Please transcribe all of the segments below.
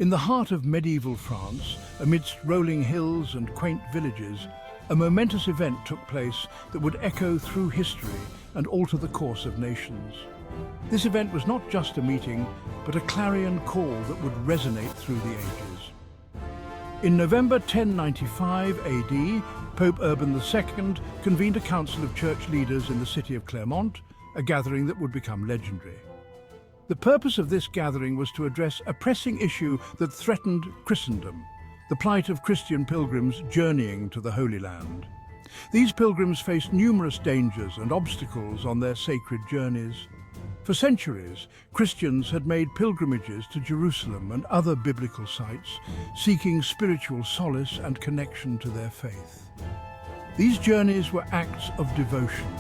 In the heart of medieval France, amidst rolling hills and quaint villages, a momentous event took place that would echo through history and alter the course of nations. This event was not just a meeting, but a clarion call that would resonate through the ages. In November 1095 AD, Pope Urban II convened a council of church leaders in the city of Clermont, a gathering that would become legendary. The purpose of this gathering was to address a pressing issue that threatened Christendom, the plight of Christian pilgrims journeying to the Holy Land. These pilgrims faced numerous dangers and obstacles on their sacred journeys. For centuries, Christians had made pilgrimages to Jerusalem and other biblical sites, seeking spiritual solace and connection to their faith. These journeys were acts of devotion,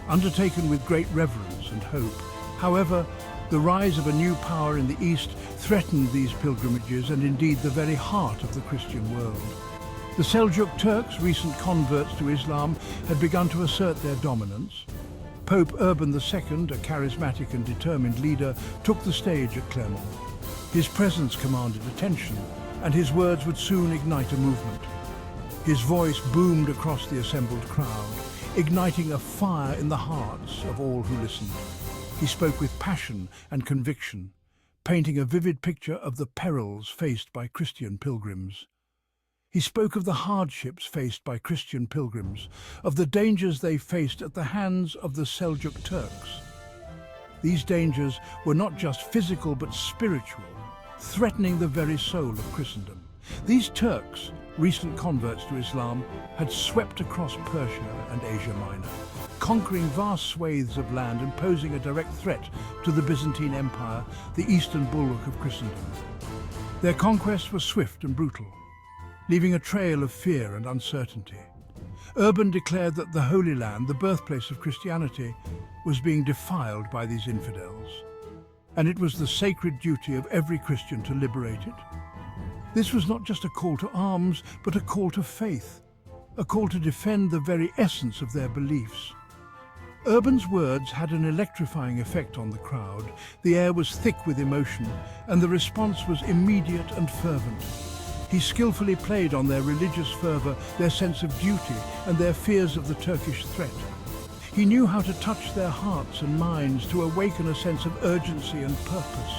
undertaken with great reverence and hope. However, the rise of a new power in the East threatened these pilgrimages and indeed the very heart of the Christian world. The Seljuk Turks, recent converts to Islam, had begun to assert their dominance. Pope Urban II, a charismatic and determined leader, took the stage at Clermont. His presence commanded attention, and his words would soon ignite a movement. His voice boomed across the assembled crowd, igniting a fire in the hearts of all who listened. He spoke with passion and conviction, painting a vivid picture of the perils faced by Christian pilgrims. He spoke of the hardships faced by Christian pilgrims, of the dangers they faced at the hands of the Seljuk Turks. These dangers were not just physical but spiritual, threatening the very soul of Christendom. These Turks, recent converts to Islam, had swept across Persia and Asia Minor, conquering vast swathes of land and posing a direct threat to the Byzantine Empire, the eastern bulwark of Christendom. Their conquest was swift and brutal, leaving a trail of fear and uncertainty. Urban declared that the Holy Land, the birthplace of Christianity, was being defiled by these infidels, and it was the sacred duty of every Christian to liberate it. This was not just a call to arms, but a call to faith, a call to defend the very essence of their beliefs. Urban's words had an electrifying effect on the crowd. The air was thick with emotion, and the response was immediate and fervent. He skillfully played on their religious fervor, their sense of duty, and their fears of the Turkish threat. He knew how to touch their hearts and minds, to awaken a sense of urgency and purpose.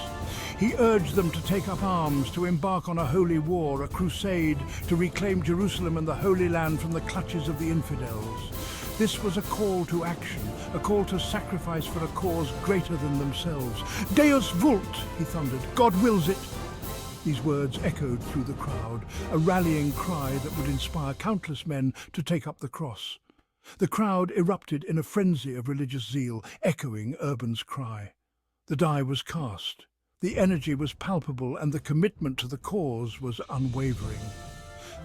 He urged them to take up arms, to embark on a holy war, a crusade, to reclaim Jerusalem and the Holy Land from the clutches of the infidels. This was a call to action, a call to sacrifice for a cause greater than themselves. Deus vult, he thundered, God wills it. These words echoed through the crowd, a rallying cry that would inspire countless men to take up the cross. The crowd erupted in a frenzy of religious zeal, echoing Urban's cry. The die was cast. The energy was palpable, and the commitment to the cause was unwavering.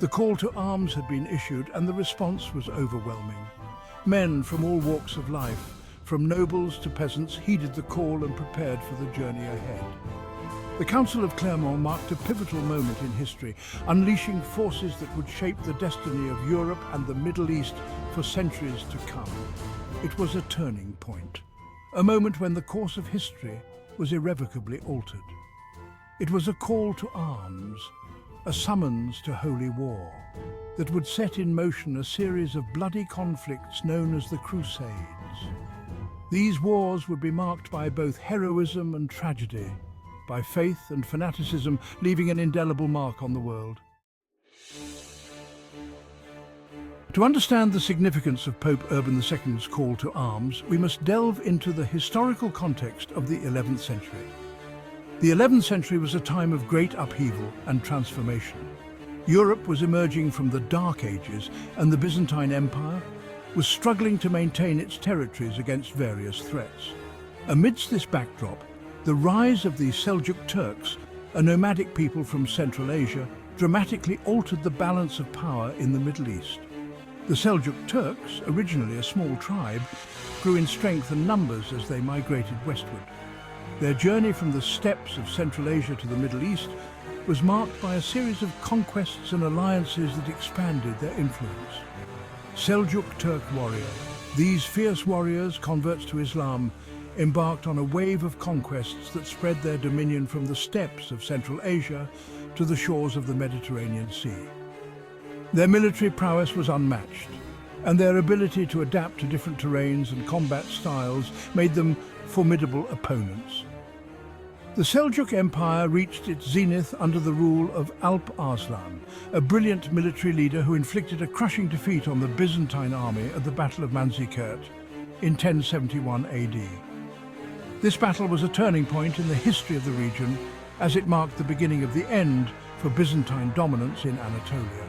The call to arms had been issued, and the response was overwhelming. Men from all walks of life, from nobles to peasants, heeded the call and prepared for the journey ahead. The Council of Clermont marked a pivotal moment in history, unleashing forces that would shape the destiny of Europe and the Middle East for centuries to come. It was a turning point, a moment when the course of history was irrevocably altered. It was a call to arms, a summons to holy war, that would set in motion a series of bloody conflicts known as the Crusades. These wars would be marked by both heroism and tragedy, by faith and fanaticism, leaving an indelible mark on the world. To understand the significance of Pope Urban II's call to arms, we must delve into the historical context of the 11th century. The 11th century was a time of great upheaval and transformation. Europe was emerging from the Dark Ages, and the Byzantine Empire was struggling to maintain its territories against various threats. Amidst this backdrop, the rise of the Seljuk Turks, a nomadic people from Central Asia, dramatically altered the balance of power in the Middle East. The Seljuk Turks, originally a small tribe, grew in strength and numbers as they migrated westward. Their journey from the steppes of Central Asia to the Middle East was marked by a series of conquests and alliances that expanded their influence. Seljuk Turk warrior. These fierce warriors, converts to Islam, embarked on a wave of conquests that spread their dominion from the steppes of Central Asia to the shores of the Mediterranean Sea. Their military prowess was unmatched, and their ability to adapt to different terrains and combat styles made them formidable opponents. The Seljuk Empire reached its zenith under the rule of Alp Arslan, a brilliant military leader who inflicted a crushing defeat on the Byzantine army at the Battle of Manzikert in 1071 AD. This battle was a turning point in the history of the region, as it marked the beginning of the end for Byzantine dominance in Anatolia.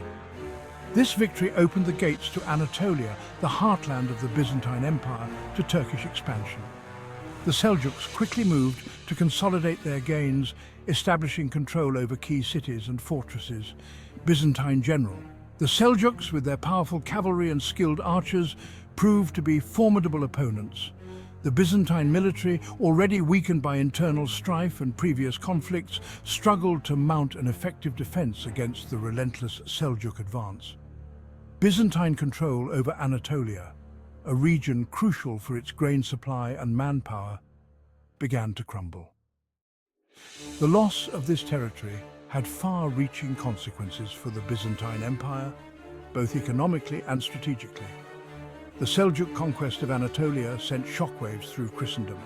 This victory opened the gates to Anatolia, the heartland of the Byzantine Empire, to Turkish expansion. The Seljuks quickly moved to consolidate their gains, establishing control over key cities and fortresses. Byzantine general. The Seljuks, with their powerful cavalry and skilled archers, proved to be formidable opponents. The Byzantine military, already weakened by internal strife and previous conflicts, struggled to mount an effective defense against the relentless Seljuk advance. Byzantine control over Anatolia, a region crucial for its grain supply and manpower, began to crumble. The loss of this territory had far-reaching consequences for the Byzantine Empire, both economically and strategically. The Seljuk conquest of Anatolia sent shockwaves through Christendom.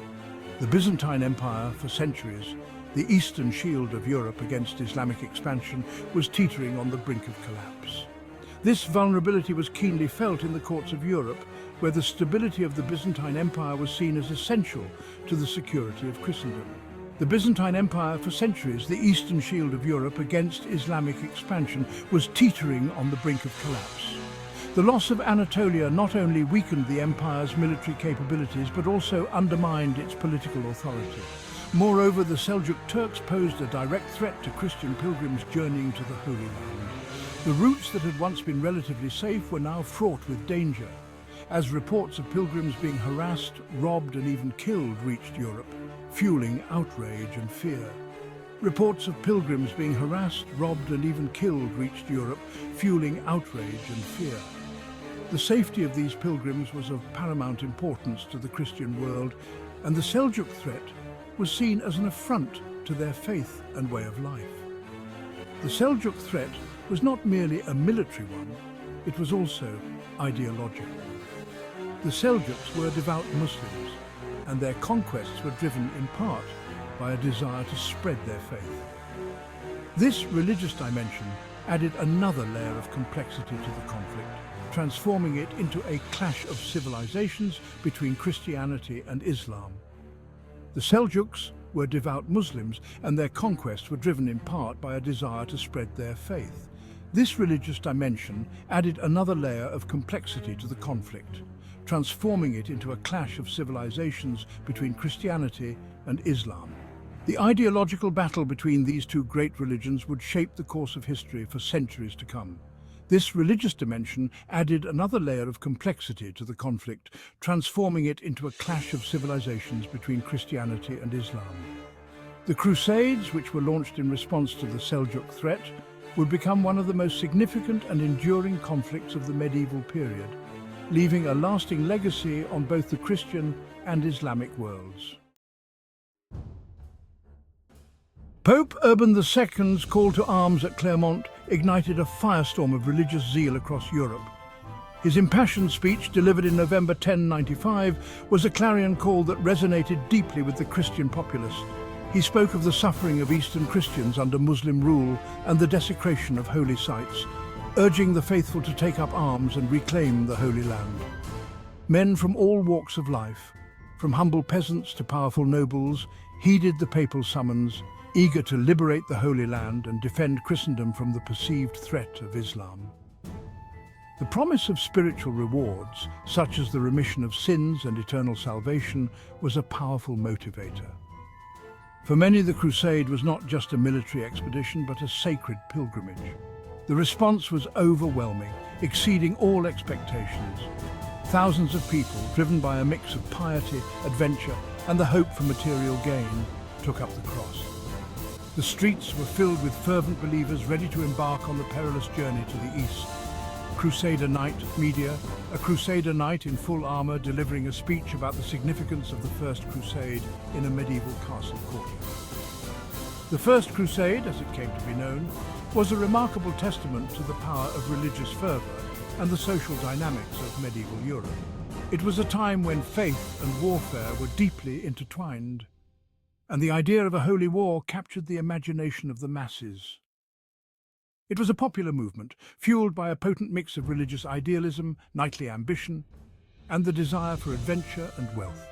The Byzantine Empire, for centuries, the eastern shield of Europe against Islamic expansion, was teetering on the brink of collapse. This vulnerability was keenly felt in the courts of Europe, where the stability of the Byzantine Empire was seen as essential to the security of Christendom. The Byzantine Empire, for centuries, the eastern shield of Europe against Islamic expansion, was teetering on the brink of collapse. The loss of Anatolia not only weakened the empire's military capabilities, but also undermined its political authority. Moreover, the Seljuk Turks posed a direct threat to Christian pilgrims journeying to the Holy Land. The routes that had once been relatively safe were now fraught with danger, as reports of pilgrims being harassed, robbed and even killed reached Europe, fueling outrage and fear. Reports of pilgrims being harassed, robbed and even killed reached Europe, fueling outrage and fear. The safety of these pilgrims was of paramount importance to the Christian world, and the Seljuk threat was seen as an affront to their faith and way of life. The Seljuk threat was not merely a military one, it was also ideological. The Seljuks were devout Muslims, and their conquests were driven in part by a desire to spread their faith. This religious dimension added another layer of complexity to the conflict, transforming it into a clash of civilizations between Christianity and Islam. The Seljuks were devout Muslims, and their conquests were driven in part by a desire to spread their faith. This religious dimension added another layer of complexity to the conflict, transforming it into a clash of civilizations between Christianity and Islam. The ideological battle between these two great religions would shape the course of history for centuries to come. This religious dimension added another layer of complexity to the conflict, transforming it into a clash of civilizations between Christianity and Islam. The Crusades, which were launched in response to the Seljuk threat, would become one of the most significant and enduring conflicts of the medieval period, leaving a lasting legacy on both the Christian and Islamic worlds. Pope Urban II's call to arms at Clermont ignited a firestorm of religious zeal across Europe. His impassioned speech, delivered in November 1095, was a clarion call that resonated deeply with the Christian populace. He spoke of the suffering of Eastern Christians under Muslim rule and the desecration of holy sites, urging the faithful to take up arms and reclaim the Holy Land. Men from all walks of life, from humble peasants to powerful nobles, heeded the papal summons, eager to liberate the Holy Land and defend Christendom from the perceived threat of Islam. The promise of spiritual rewards, such as the remission of sins and eternal salvation, was a powerful motivator. For many, the Crusade was not just a military expedition, but a sacred pilgrimage. The response was overwhelming, exceeding all expectations. Thousands of people, driven by a mix of piety, adventure, and the hope for material gain, took up the cross. The streets were filled with fervent believers ready to embark on the perilous journey to the east. Crusader Knight media, a Crusader Knight in full armor delivering a speech about the significance of the First Crusade in a medieval castle courtyard. The First Crusade, as it came to be known, was a remarkable testament to the power of religious fervor and the social dynamics of medieval Europe. It was a time when faith and warfare were deeply intertwined, and the idea of a holy war captured the imagination of the masses. It was a popular movement, fueled by a potent mix of religious idealism, knightly ambition, and the desire for adventure and wealth.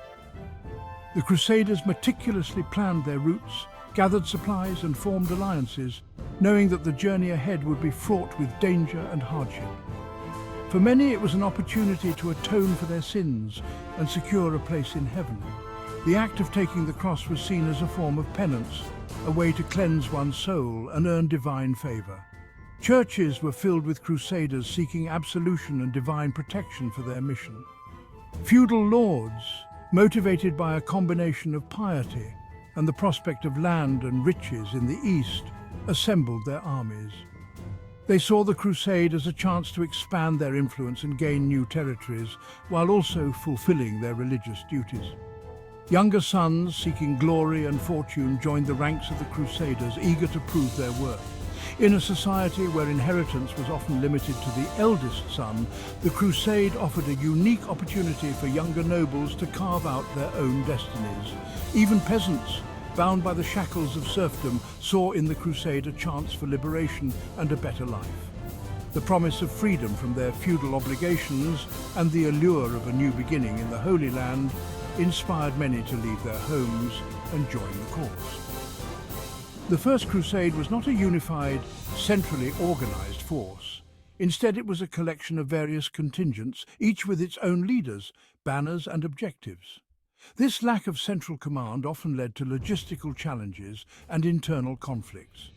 The Crusaders meticulously planned their routes, gathered supplies and formed alliances, knowing that the journey ahead would be fraught with danger and hardship. For many, it was an opportunity to atone for their sins and secure a place in heaven. The act of taking the cross was seen as a form of penance, a way to cleanse one's soul and earn divine favor. Churches were filled with crusaders seeking absolution and divine protection for their mission. Feudal lords, motivated by a combination of piety and the prospect of land and riches in the east, assembled their armies. They saw the crusade as a chance to expand their influence and gain new territories, while also fulfilling their religious duties. Younger sons seeking glory and fortune joined the ranks of the crusaders, eager to prove their worth. In a society where inheritance was often limited to the eldest son, the crusade offered a unique opportunity for younger nobles to carve out their own destinies. Even peasants, bound by the shackles of serfdom, saw in the crusade a chance for liberation and a better life. The promise of freedom from their feudal obligations and the allure of a new beginning in the Holy Land inspired many to leave their homes and join the cause. The First Crusade was not a unified, centrally organized force. Instead, it was a collection of various contingents, each with its own leaders, banners and objectives. This lack of central command often led to logistical challenges and internal conflicts.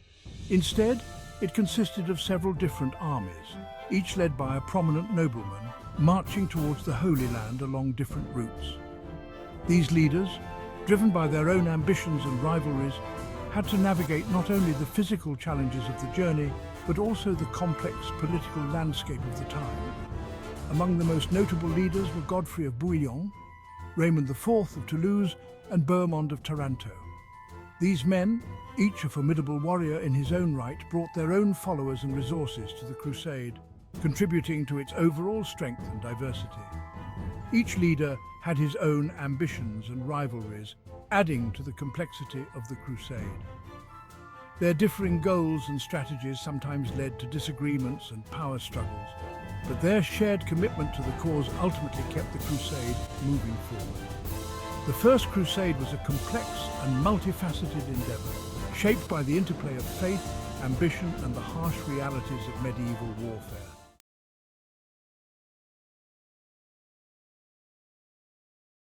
Instead, it consisted of several different armies, each led by a prominent nobleman, marching towards the Holy Land along different routes. These leaders, driven by their own ambitions and rivalries, had to navigate not only the physical challenges of the journey, but also the complex political landscape of the time. Among the most notable leaders were Godfrey of Bouillon, Raymond IV of Toulouse, and Bohemond of Taranto. These men, each a formidable warrior in his own right, brought their own followers and resources to the crusade, contributing to its overall strength and diversity. Each leader had his own ambitions and rivalries, adding to the complexity of the crusade. Their differing goals and strategies sometimes led to disagreements and power struggles, but their shared commitment to the cause ultimately kept the crusade moving forward. The First Crusade was a complex and multifaceted endeavor, shaped by the interplay of faith, ambition, and the harsh realities of medieval warfare.